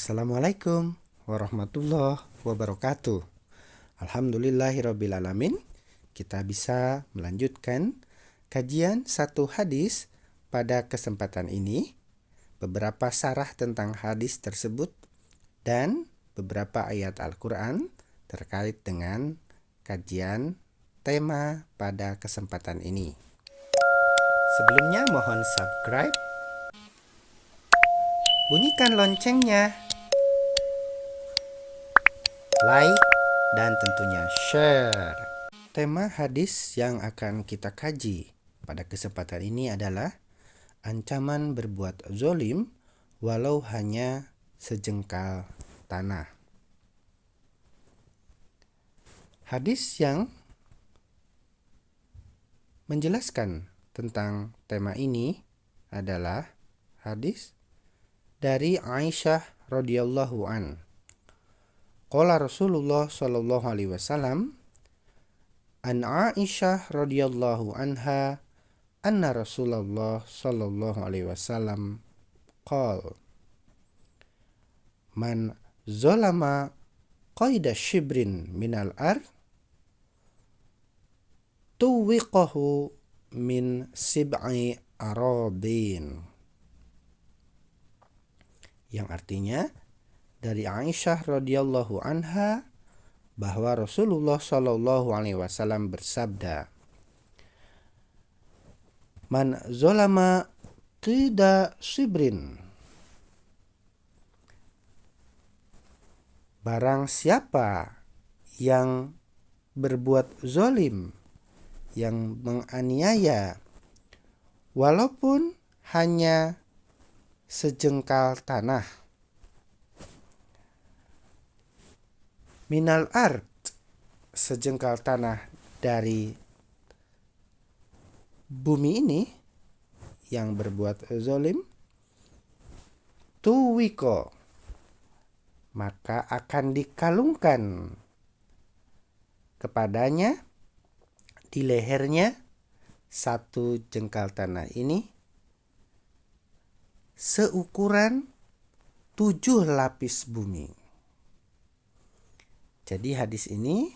Assalamualaikum warahmatullahi wabarakatuh. Alhamdulillahirrabbilalamin. Kita bisa melanjutkan kajian satu hadis pada kesempatan ini. Beberapa syarah tentang hadis tersebut dan beberapa ayat Al-Quran terkait dengan kajian tema pada kesempatan ini. Sebelumnya mohon subscribe, bunyikan loncengnya, like, dan tentunya share. Tema hadis yang akan kita kaji pada kesempatan ini adalah ancaman berbuat zolim walau hanya sejengkal tanah. Hadis yang menjelaskan tentang tema ini adalah hadis dari Aisyah radhiyallahu an. Qala Rasulullah sallallahu alaihi wasallam an Aisyah radhiyallahu anha anna Rasulullah sallallahu alaihi wasallam qala man zalama qaida shibrin minal ard tuwiqahu min sib'i aradin, yang artinya dari Aisyah radhiyallahu anha bahwa Rasulullah shallallahu alaihi wasallam bersabda, man zolama qida shibrin, barang siapa yang berbuat zolim, yang menganiaya walaupun hanya sejengkal tanah, minal ard, sejengkal tanah dari bumi ini, yang berbuat zolim, tuwiko, maka akan dikalungkan kepadanya di lehernya satu jengkal tanah ini seukuran 7 lapis bumi. Jadi hadis ini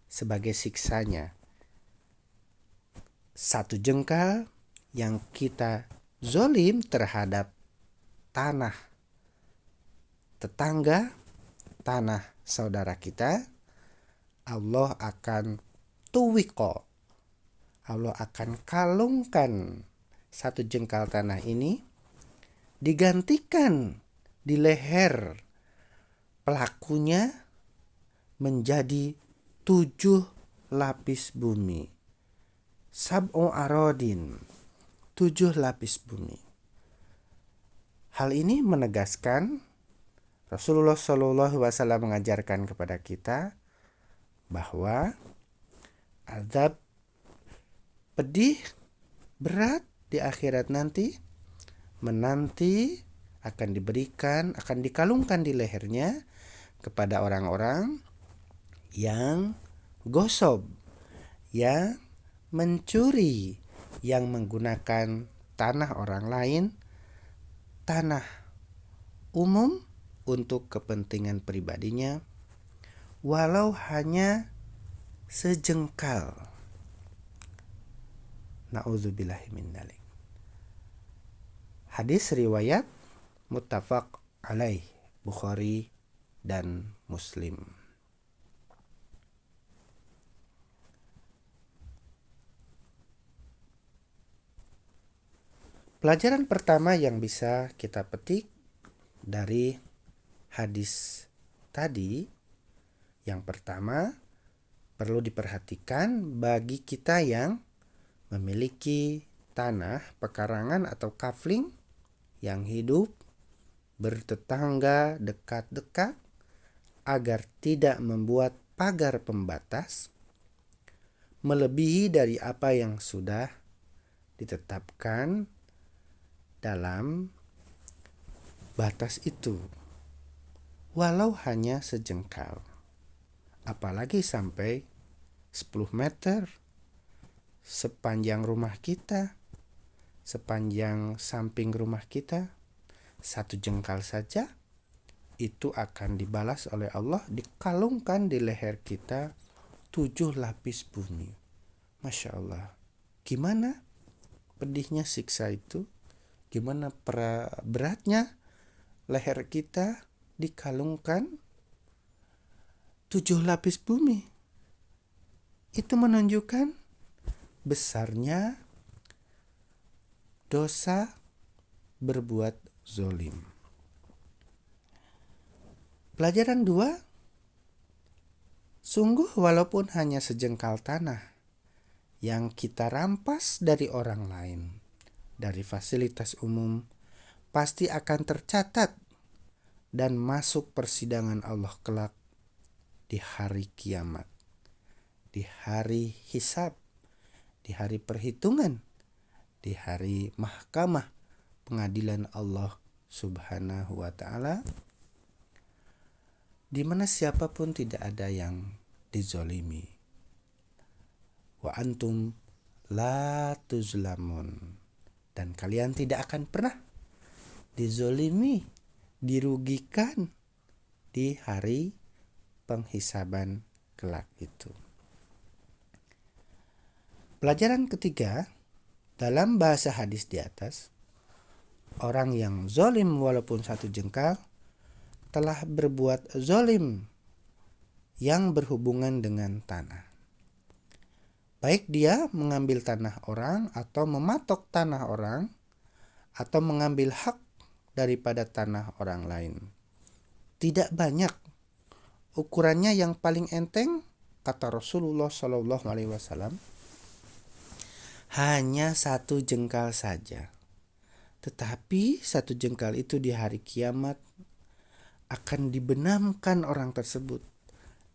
sebagai siksanya, satu jengkal yang kita zolim terhadap tanah tetangga, tanah saudara kita, Allah akan tuwiko, Allah akan kalungkan satu jengkal tanah ini, digantikan di leher pelakunya menjadi 7 lapis bumi. Sab'u aradin, 7 lapis bumi. Hal ini menegaskan Rasulullah SAW mengajarkan kepada kita bahwa azab pedih berat di akhirat nanti menanti akan diberikan, akan dikalungkan di lehernya kepada orang-orang yang gosok, yang mencuri, yang menggunakan tanah orang lain, tanah umum untuk kepentingan pribadinya, walau hanya sejengkal. Na'udzubillahi min dzalik. Hadis riwayat muttafaq alaih, Bukhari dan Muslim. Pelajaran pertama yang bisa kita petik dari hadis tadi, yang pertama perlu diperhatikan bagi kita yang memiliki tanah, pekarangan atau kafling yang hidup bertetangga dekat-dekat, agar tidak membuat pagar pembatas melebihi dari apa yang sudah ditetapkan dalam batas itu, walau hanya sejengkal, apalagi sampai 10 meter sepanjang rumah kita, sepanjang samping rumah kita. Satu jengkal saja itu akan dibalas oleh Allah, dikalungkan di leher kita 7 lapis bumi. Masya Allah. Gimana pedihnya siksa itu? Gimana beratnya leher kita dikalungkan 7 lapis bumi? Itu menunjukkan besarnya dosa berbuat zolim. Pelajaran 2, sungguh walaupun hanya sejengkal tanah yang kita rampas dari orang lain, dari fasilitas umum, pasti akan tercatat dan masuk persidangan Allah kelak di hari kiamat, di hari hisab, di hari perhitungan, di hari mahkamah pengadilan Allah Subhanahu wa ta'ala, di mana siapapun tidak ada yang dizolimi. Wa antum la tuzlamun, dan kalian tidak akan pernah dizolimi, dirugikan di hari penghisaban kelak itu. Pelajaran ketiga, dalam bahasa hadis di atas, orang yang zolim walaupun satu jengkal telah berbuat zolim yang berhubungan dengan tanah. Baik dia mengambil tanah orang atau mematok tanah orang atau mengambil hak daripada tanah orang lain. Tidak banyak. Ukurannya yang paling enteng, kata Rasulullah SAW, hanya 1 jengkal saja. Tetapi 1 jengkal itu di hari kiamat akan dibenamkan orang tersebut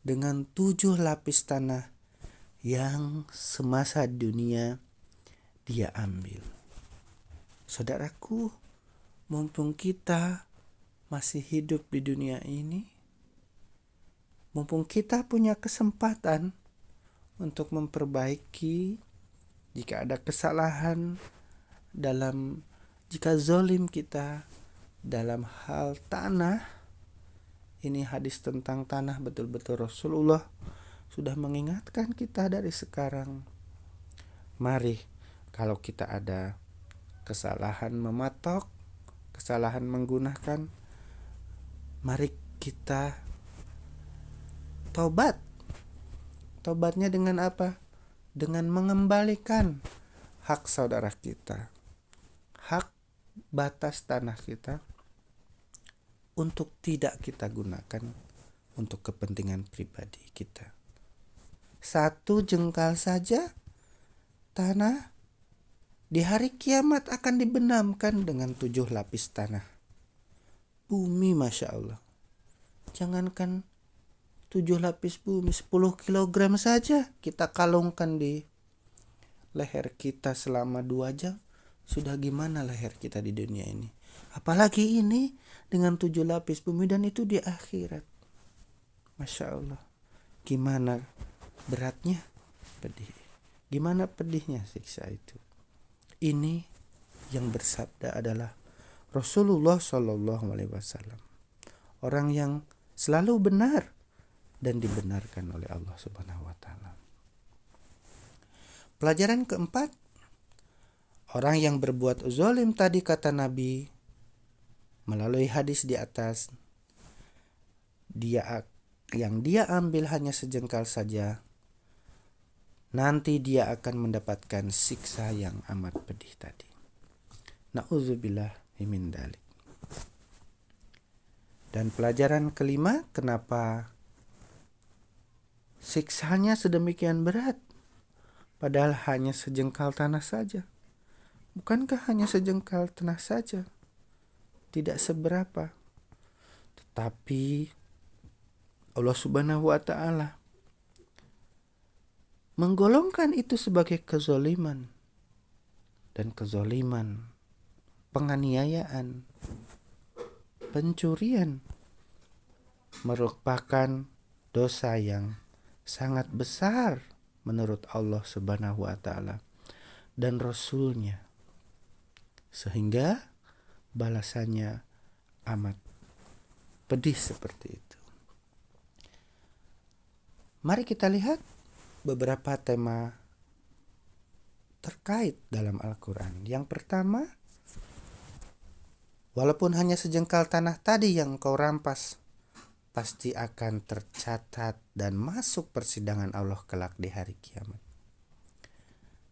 dengan 7 lapis tanah yang semasa dunia dia ambil. Saudaraku, mumpung kita masih hidup di dunia ini, mumpung kita punya kesempatan untuk memperbaiki jika ada kesalahan jika zolim kita dalam hal tanah. Ini hadis tentang tanah, betul-betul Rasulullah sudah mengingatkan kita dari sekarang. Mari, kalau kita ada kesalahan mematok, kesalahan menggunakan, mari kita tobat. Tobatnya dengan apa? Dengan mengembalikan hak saudara kita, hak batas tanah kita, untuk tidak kita gunakan untuk kepentingan pribadi kita. 1 jengkal saja tanah di hari kiamat akan dibenamkan dengan 7 lapis tanah. Bumi, Masya Allah. Jangankan 7 lapis bumi, 10 kilogram saja kita kalungkan di leher kita selama 2 jam. Sudah gimana leher kita di dunia ini? Apalagi ini dengan 7 lapis bumi, dan itu di akhirat. Masya Allah. Gimana beratnya? Pedih. Gimana pedihnya siksa itu? Ini yang bersabda adalah Rasulullah SAW. Orang yang selalu benar dan dibenarkan oleh Allah Subhanahu wa ta'ala. Pelajaran keempat, orang yang berbuat zalim tadi, kata Nabi melalui hadis di atas, yang dia ambil hanya sejengkal saja, nanti dia akan mendapatkan siksa yang amat pedih tadi. Na'udzubillah min dzalik. Dan pelajaran kelima, kenapa siksanya sedemikian berat padahal hanya sejengkal tanah saja? Bukankah hanya sejengkal tanah saja? Tidak seberapa. Tetapi Allah Subhanahu wa ta'ala menggolongkan itu sebagai kezaliman. Dan kezaliman, penganiayaan, pencurian merupakan dosa yang sangat besar menurut Allah Subhanahu wa ta'ala dan Rasulnya, sehingga balasannya amat pedih seperti itu. Mari kita lihat beberapa tema terkait dalam Al-Quran. Yang pertama, walaupun hanya sejengkal tanah tadi yang kau rampas, pasti akan tercatat dan masuk persidangan Allah kelak di hari kiamat.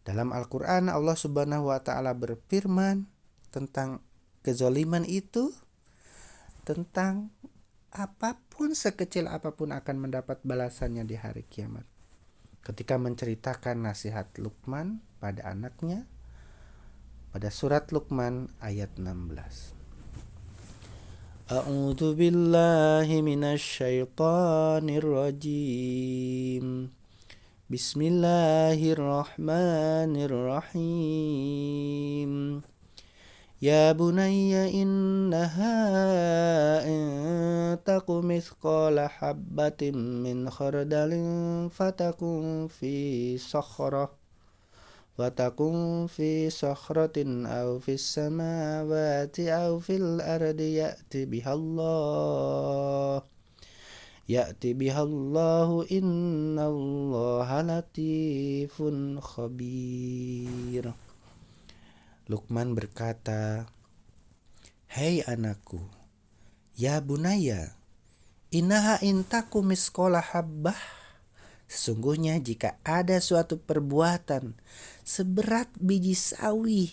Dalam Al-Quran Allah Subhanahu wa Ta'ala berfirman tentang kezaliman itu, tentang apapun, sekecil apapun akan mendapat balasannya di hari kiamat. Ketika menceritakan nasihat Luqman pada anaknya pada surat Luqman ayat 16. A'udzu billahi minasy syaithanir rajim. Bismillahirrahmanirrahim. Ya bunayya innaha in taku mithqala habbatin min khardalin fatakun fi sakhratin aw fis samawati aw fil ardi ya'ti bihallahu innallaha latifun khabir. Luqman berkata, "Hei anakku, ya bunaya, innaha intaku miskola habbah." Sesungguhnya jika ada suatu perbuatan seberat biji sawi,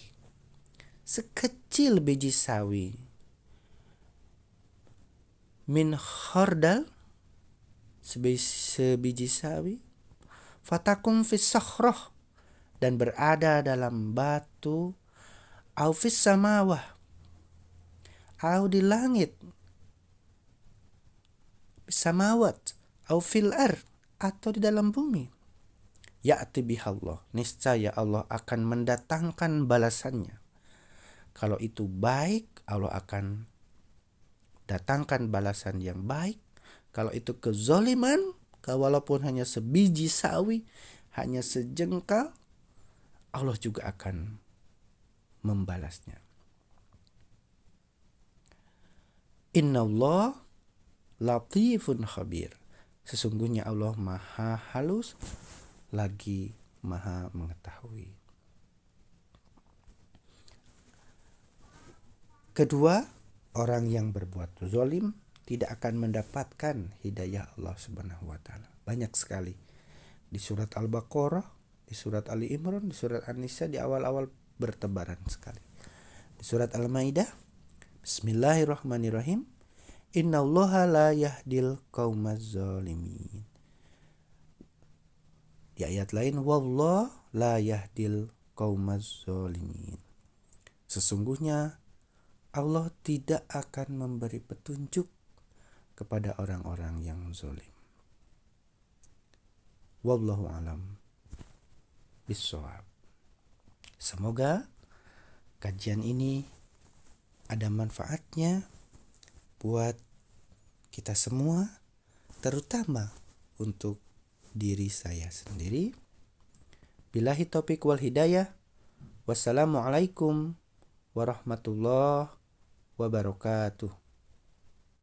sekecil biji sawi, min khardal, sebiji sawi, fatakum fis sakhroh, dan berada dalam batu, au fis samawah, au di langit, samawat, au fil ar, atau di dalam bumi, ya'ti bihallah, niscaya Allah akan mendatangkan balasannya. Kalau itu baik, Allah akan datangkan balasan yang baik. Kalau itu kezaliman, walaupun hanya sebiji sawi, hanya sejengkal, Allah juga akan membalasnya. Innallah latifun khabir. Sesungguhnya Allah maha halus lagi maha mengetahui. Kedua, orang yang berbuat zalim tidak akan mendapatkan hidayah Allah Subhanahu wa Ta'ala. Banyak sekali di surat Al-Baqarah, di surat Ali Imran, di surat An-Nisa, di awal-awal bertebaran sekali. Di surat Al-Maidah, Bismillahirrahmanirrahim, Innallaha la yahdil qaumaz zalimin. Di ayat lain, Wallah la yahdil qaumaz zalimin. Sesungguhnya Allah tidak akan memberi petunjuk kepada orang-orang yang zalim. Wallahu alam bissawab. Semoga kajian ini ada manfaatnya buat kita semua, terutama untuk diri saya sendiri. Billahi taufiq wal hidayah. Wassalamualaikum warahmatullahi wabarakatuh.